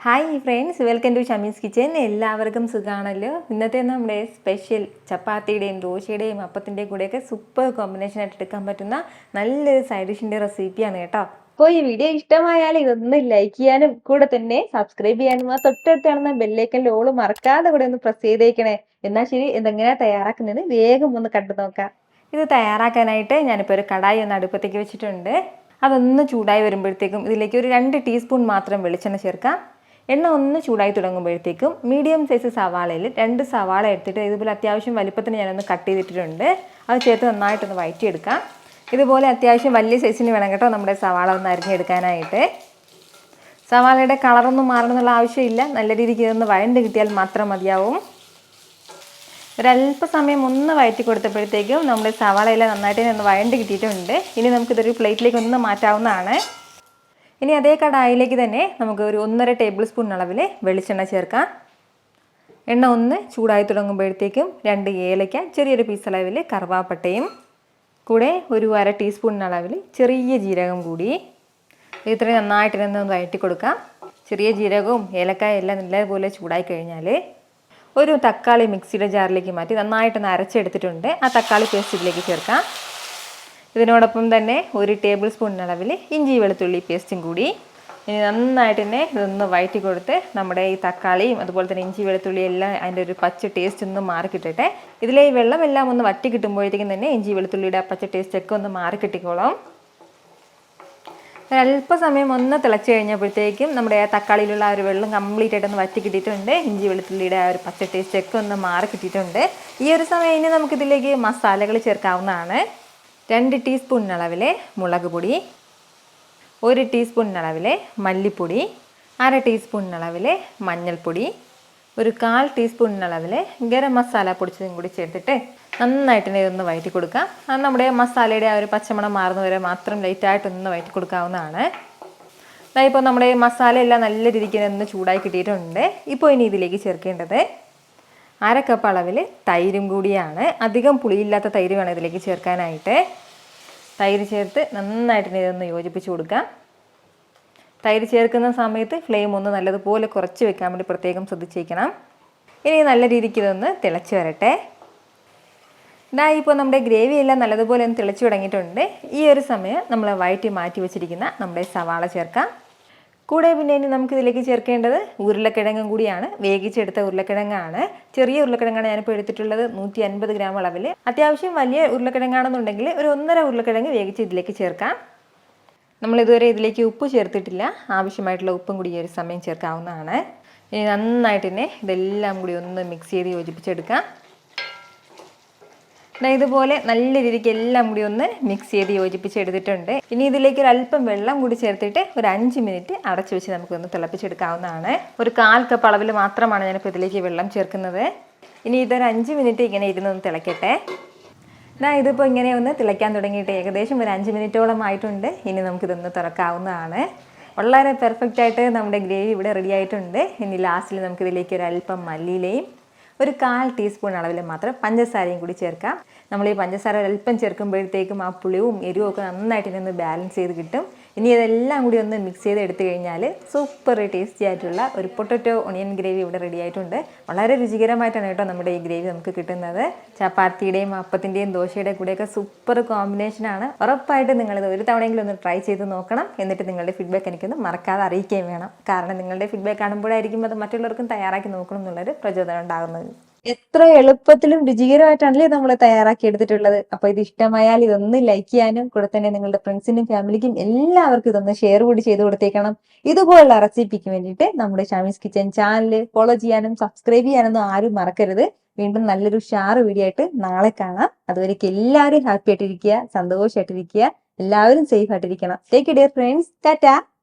Hi friends, welcome to Shamees kitchen. എല്ലാവർക്കും സുഖമാണല്ലോ. ഇന്നത്തെ നമ്മുടെ സ്പെഷ്യൽ ചപ്പാത്തിയുടെയും ദോശയുടെയും അപ്പത്തിൻ്റെയും കൂടെയൊക്കെ സൂപ്പർ കോമ്പിനേഷനായിട്ട് എടുക്കാൻ പറ്റുന്ന നല്ലൊരു സൈഡ് ഡിഷിൻ്റെ റെസിപ്പിയാണ് കേട്ടോ. അപ്പോൾ ഈ വീഡിയോ ഇഷ്ടമായാൽ ഇതൊന്ന് ലൈക്ക് ചെയ്യാനും കൂടെ തന്നെ സബ്സ്ക്രൈബ് ചെയ്യാനും ആ തൊട്ടടുത്ത് കാണുന്ന ബെല്ലൈക്കൻ്റെ ഓള് മറക്കാതെ കൂടെ ഒന്ന് പ്രസ് ചെയ്തേക്കണേ. എന്നാൽ ശരി, എന്തെങ്ങനെയാണ് തയ്യാറാക്കുന്നത് വേഗം ഒന്ന് കണ്ടു നോക്കാം. ഇത് തയ്യാറാക്കാനായിട്ട് ഞാനിപ്പോൾ ഒരു കടായി ഒന്ന് അടുപ്പത്തേക്ക് വെച്ചിട്ടുണ്ട്. അതൊന്ന് ചൂടായി വരുമ്പോഴത്തേക്കും ഇതിലേക്ക് ഒരു 2 ടീസ്പൂൺ മാത്രം വെളിച്ചെണ്ണ ചേർക്കാം. എണ്ണ ഒന്ന് ചൂടായി തുടങ്ങുമ്പോഴത്തേക്കും മീഡിയം സൈസ് സവാളയിൽ 2 സവാള എടുത്തിട്ട് ഇതുപോലെ അത്യാവശ്യം വലിപ്പത്തിന് ഞാനൊന്ന് കട്ട് ചെയ്തിട്ടുണ്ട്. അത് ചേർത്ത് നന്നായിട്ടൊന്ന് വഴറ്റിയെടുക്കാം. ഇതുപോലെ അത്യാവശ്യം വലിയ സൈസിന് വേണം കേട്ടോ നമ്മുടെ സവാള ഒന്ന് അരിഞ്ഞെടുക്കാനായിട്ട്. സവാളയുടെ കളറൊന്നും മാറണമെന്നുള്ള ആവശ്യമില്ല, നല്ല രീതിക്ക് ഇതൊന്ന് വഴണ്ട് കിട്ടിയാൽ മാത്രം മതിയാവും. ഒരല്പസമയം ഒന്ന് വഴറ്റി കൊടുത്തപ്പോഴത്തേക്കും നമ്മുടെ സവാളയെല്ലാം നന്നായിട്ട് ഒന്ന് വഴണ്ട് കിട്ടിയിട്ടുണ്ട്. ഇനി നമുക്കിതൊരു പ്ലേറ്റിലേക്ക് ഒന്ന് മാറ്റാവുന്നതാണ്. ഇനി അതേ കടായിലേക്ക് തന്നെ നമുക്ക് ഒരു 1.5 ടേബിൾ സ്പൂൺ അളവിൽ വെളിച്ചെണ്ണ ചേർക്കാം. എണ്ണ ഒന്ന് ചൂടായി തുടങ്ങുമ്പോഴത്തേക്കും 2 ഏലയ്ക്ക, ചെറിയൊരു പീസ് അളവിൽ കറുവാപ്പട്ടയും കൂടെ ഒരു 1/2 ടീസ്പൂൺ അളവിൽ ചെറിയ ജീരകം കൂടി ഇത്രയും നന്നായിട്ടിരുന്ന് വഴറ്റി കൊടുക്കാം. ചെറിയ ജീരകവും ഏലക്കായും എല്ലാം നല്ലപോലെ ചൂടായി കഴിഞ്ഞാൽ ഒരു തക്കാളി മിക്സിയുടെ ജാറിലേക്ക് മാറ്റി നന്നായിട്ടൊന്ന് അരച്ചെടുത്തിട്ടുണ്ട്. ആ തക്കാളി പേസ്റ്റ് ഇതിലേക്ക് ചേർക്കാം. ഇതിനോടൊപ്പം തന്നെ 1 ടേബിൾ സ്പൂൺ അളവിൽ ഇഞ്ചി വെളുത്തുള്ളി പേസ്റ്റും കൂടി ഇനി നന്നായിട്ട് തന്നെ ഇതൊന്ന് വഴറ്റി കൊടുത്ത് നമ്മുടെ ഈ തക്കാളിയും അതുപോലെ തന്നെ ഇഞ്ചി വെളുത്തുള്ളി എല്ലാം അതിൻ്റെ ഒരു പച്ച ടേസ്റ്റ് ഒന്ന് മാറി കിട്ടട്ടെ. ഇതിലെ ഈ വെള്ളമെല്ലാം ഒന്ന് വറ്റി കിട്ടുമ്പോഴത്തേക്കും തന്നെ ഇഞ്ചി വെളുത്തുള്ളിയുടെ ആ പച്ച ടേസ്റ്റൊക്കെ ഒന്ന് മാറി കിട്ടിക്കോളും. ഒരല്പസമയം ഒന്ന് തിളച്ച് കഴിഞ്ഞപ്പോഴത്തേക്കും നമ്മുടെ ആ തക്കാളിയിലുള്ള ആ ഒരു വെള്ളം കംപ്ലീറ്റ് ആയിട്ടൊന്ന് വറ്റി കിട്ടിയിട്ടുണ്ട്. ഇഞ്ചി വെളുത്തുള്ളിയുടെ ആ ഒരു പച്ച ടേസ്റ്റൊക്കെ ഒന്ന് മാറി കിട്ടിയിട്ടുണ്ട്. ഈ ഒരു സമയം ഇനി നമുക്കിതിലേക്ക് മസാലകൾ ചേർക്കാവുന്നതാണ്. 2 ടീസ്പൂൺ അളവിലെ മുളക് പൊടി, 1 ടീസ്പൂൺ അളവിലെ മല്ലിപ്പൊടി, 1/2 ടീസ്പൂൺ അളവിലെ മഞ്ഞൾപ്പൊടി, ഒരു 1/4 ടീസ്പൂൺ അളവിലെ ഗരം മസാല പൊടിച്ചതും കൂടി ചേർത്തിട്ട് നന്നായിട്ട് ഇതൊന്ന് വഴറ്റി കൊടുക്കാം. അത് നമ്മുടെ മസാലയുടെ ആ ഒരു പച്ചമണം മാറുന്നവരെ മാത്രം ലൈറ്റായിട്ടൊന്ന് വഴറ്റി കൊടുക്കാവുന്നതാണ്. ഇപ്പോൾ നമ്മുടെ മസാല എല്ലാം നല്ല രീതിക്ക് ഒന്ന് ചൂടായി കിട്ടിയിട്ടുണ്ട്. ഇപ്പോൾ ഇനി ഇതിലേക്ക് ചേർക്കേണ്ടത് 1/2 കപ്പ് അളവിൽ തൈരും കൂടിയാണ്. അധികം പുളിയില്ലാത്ത തൈര് വേണം ഇതിലേക്ക് ചേർക്കാനായിട്ട്. തൈര് ചേർത്ത് നന്നായിട്ട് ഇതൊന്ന് യോജിപ്പിച്ച് കൊടുക്കാം. തൈര് ചേർക്കുന്ന സമയത്ത് ഫ്ലെയിം ഒന്ന് നല്ലതുപോലെ കുറച്ച് വെക്കാൻ വേണ്ടി പ്രത്യേകം ശ്രദ്ധിച്ചിരിക്കണം. ഇനി നല്ല രീതിക്ക് ഇതൊന്ന് തിളച്ച് വരട്ടെ. ഇപ്പോൾ നമ്മുടെ ഗ്രേവി എല്ലാം നല്ലതുപോലെ ഒന്ന് തിളച്ച് തുടങ്ങിയിട്ടുണ്ട്. ഈ ഒരു സമയം നമ്മൾ വഴറ്റി മാറ്റി വെച്ചിരിക്കുന്ന നമ്മുടെ സവാള ചേർക്കാം. കൂടെ പിന്നെ ഇനി നമുക്കിതിലേക്ക് ചേർക്കേണ്ടത് ഉരുളക്കിഴങ്ങും കൂടിയാണ്. വേവിച്ചെടുത്ത ഉരുളക്കിഴങ്ങാണ്. ചെറിയ ഉരുളക്കിഴങ്ങാണ് ഞാനിപ്പോൾ എടുത്തിട്ടുള്ളത്. 150 ഗ്രാം അളവിൽ. അത്യാവശ്യം വലിയ ഉരുളക്കിഴങ്ങാണെന്നുണ്ടെങ്കിൽ ഒരു 1.5 ഉരുളക്കിഴങ്ങ് വേവിച്ച് ഇതിലേക്ക് ചേർക്കാം. നമ്മളിതുവരെ ഇതിലേക്ക് ഉപ്പ് ചേർത്തിട്ടില്ല. ആവശ്യമായിട്ടുള്ള ഉപ്പും കൂടി ഈ ഒരു സമയം ചേർക്കാവുന്നതാണ്. ഇനി നന്നായിട്ട് തന്നെ ഇതെല്ലാം കൂടി ഒന്ന് മിക്സ് ചെയ്ത് യോജിപ്പിച്ചെടുക്കാം. ഇതുപോലെ നല്ല രീതിക്ക് എല്ലാം കൂടി ഒന്ന് മിക്സ് ചെയ്ത് യോജിപ്പിച്ചെടുത്തിട്ടുണ്ട്. ഇനി ഇതിലേക്ക് ഒരു അല്പം വെള്ളം കൂടി ചേർത്തിട്ട് ഒരു 5 മിനിറ്റ് അടച്ചു വെച്ച് നമുക്കൊന്ന് തിളപ്പിച്ചെടുക്കാവുന്നതാണ്. ഒരു 1/4 കപ്പ് അളവിൽ മാത്രമാണ് ഞാനിപ്പോൾ ഇതിലേക്ക് വെള്ളം ചേർക്കുന്നത്. ഇനി ഇതൊരു 5 മിനിറ്റ് ഇങ്ങനെ ഇരുന്നൊന്ന് തിളയ്ക്കട്ടെ. ഇതിപ്പോൾ ഇങ്ങനെ ഒന്ന് തിളയ്ക്കാൻ തുടങ്ങിയിട്ട് ഏകദേശം ഒരു 5 മിനിറ്റോളം ആയിട്ടുണ്ട്. ഇനി നമുക്കിതൊന്ന് തുറക്കാവുന്നതാണ്. വളരെ പെർഫെക്റ്റ് ആയിട്ട് നമ്മുടെ ഗ്രേവി ഇവിടെ റെഡി ആയിട്ടുണ്ട്. ഇനി ലാസ്റ്റിൽ നമുക്കിതിലേക്ക് ഒരു അല്പം മല്ലിയിലയും ഒരു 1/4 ടീസ്പൂൺ അളവിൽ മാത്രം പഞ്ചസാരയും കൂടി ചേർക്കാം. നമ്മൾ ഈ പഞ്ചസാര അല്പം ചേർക്കുമ്പോഴത്തേക്കും ആ പുളിയും എരിവും ഒക്കെ നന്നായിട്ട് ഇതിനൊന്ന് ബാലൻസ് ചെയ്ത് കിട്ടും. ഇനി ഇതെല്ലാം കൂടി ഒന്ന് മിക്സ് ചെയ്ത് എടുത്തു കഴിഞ്ഞാൽ സൂപ്പർ ടേസ്റ്റി ആയിട്ടുള്ള ഒരു പൊട്ടറ്റോ ഒണിയൻ ഗ്രേവി ഇവിടെ റെഡി ആയിട്ടുണ്ട്. വളരെ രുചികരമായിട്ടാണ് കേട്ടോ നമ്മുടെ ഈ ഗ്രേവി നമുക്ക് കിട്ടുന്നത്. ചപ്പാത്തിയുടെയും അപ്പത്തിൻ്റെയും ദോശയുടെയും കൂടെയൊക്കെ സൂപ്പർ കോമ്പിനേഷനാണ്. ഉറപ്പായിട്ട് നിങ്ങളിത് ഒരു തവണയെങ്കിലും ഒന്ന് ട്രൈ ചെയ്ത് നോക്കണം. എന്നിട്ട് നിങ്ങളുടെ ഫീഡ്ബാക്ക് എനിക്കൊന്ന് മറക്കാതെ അറിയിക്കുകയും വേണം. കാരണം നിങ്ങളുടെ ഫീഡ്ബാക്ക് കാണുമ്പോഴായിരിക്കും അത് മറ്റുള്ളവർക്കും തയ്യാറാക്കി നോക്കണം എന്നുള്ളൊരു പ്രചോദനം ഉണ്ടാകുന്നത്. എത്ര എളുപ്പത്തിലും രുചികരമായിട്ടാണല്ലേ നമ്മൾ തയ്യാറാക്കി എടുത്തിട്ടുള്ളത്. അപ്പൊ ഇത് ഇഷ്ടമായാൽ ഇതൊന്ന് ലൈക്ക് ചെയ്യാനും കൂടെ തന്നെ നിങ്ങളുടെ ഫ്രണ്ട്സിനും ഫാമിലിക്കും എല്ലാവർക്കും ഇതൊന്ന് ഷെയർ കൂടി ചെയ്ത് കൊടുത്തേക്കണം. ഇതുപോലുള്ള റെസിപ്പിക്ക് വേണ്ടിയിട്ട് നമ്മുടെ ഷമീസ് കിച്ചൻ ചാനൽ ഫോളോ ചെയ്യാനും സബ്സ്ക്രൈബ് ചെയ്യാനൊന്നും ആരും മറക്കരുത്. വീണ്ടും നല്ലൊരു ഷാറ് വീഡിയോ ആയിട്ട് നാളെ കാണാം. അതുവരേക്കും എല്ലാവരും ഹാപ്പി ആയിട്ടിരിക്കുക, സന്തോഷമായിട്ടിരിക്കുക, എല്ലാവരും സേഫ് ആയിട്ടിരിക്കണം. Take care friends. ടാറ്റാ.